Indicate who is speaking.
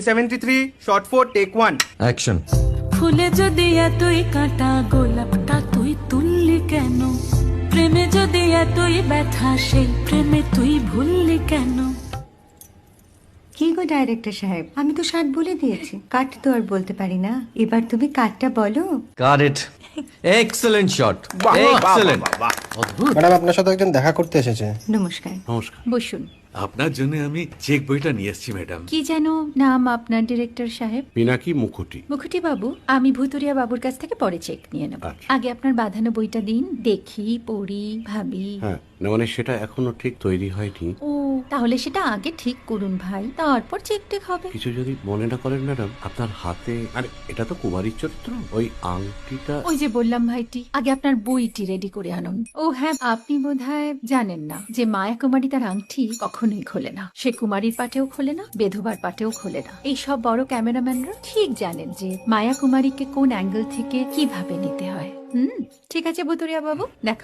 Speaker 1: 73 shot 4 take 1
Speaker 2: action.
Speaker 3: ফুলে যদি এতই কাঁটা গোলাপটা তুই তুললি কেন? প্রেমে যদি এতই ব্যথা সেই প্রেমে তুই ভুললি কেন?
Speaker 4: কি গো ডাইরেক্টর সাহেব, আমি তো 60 বলে দিয়েছি, কাট তো আর বলতে পারি না, এবার তুমি কাটটা বলো।
Speaker 2: Got it. Excellent shot, excellent.
Speaker 5: Madam আপনার সাথে একজন দেখা করতে এসেছে।
Speaker 4: নমস্কার।
Speaker 6: নমস্কার।
Speaker 7: বসুন।
Speaker 6: আপনার জন্য আমি চেক বইটা নিয়ে এসেছি ম্যাডাম।
Speaker 7: কি যেন নাম আপনার ডিরেক্টর সাহেব?
Speaker 6: পিনাকি মুখোটি।
Speaker 7: মুখুটি বাবু, আমি ভুতুরিয়া বাবুর কাছ থেকে পরে চেক নিয়ে নেব।
Speaker 6: আচ্ছা।
Speaker 7: আগে আপনার বাঁধানো বইটা দিন, দেখি, পড়ি, ভাবি।
Speaker 6: হ্যাঁ, না মানে সেটা এখনো ঠিক তৈরি হয়নি।
Speaker 7: ও, তাহলে সেটা আগে ঠিক করুন ভাই, তারপর চেক টেক হবে।
Speaker 6: কিছু যদি মনে না করেন ম্যাডাম, আপনার হাতে, আরে এটা তো কুমারীর চরিত্র, ওই আংটিটা।
Speaker 7: ওই যে বললাম ভাইটি, আগে আপনার বইটি রেডি করে আনুন। ও হ্যাঁ, আপনি বোধহয় জানেন না যে মায়া কুমারী তার আংটি কখনোই খোলে না। সে কুমারীর পাটেও খোলে না, বেধবার পাটেও খোলে না। এই সব বড় ক্যামেরাম্যানরা ঠিক জানেন যে মায়া কুমারীকে কোন অ্যাঙ্গেল থেকে কিভাবে নিতে হয়। ঠিক আছে ভুতুরিয়া বাবু, দেখা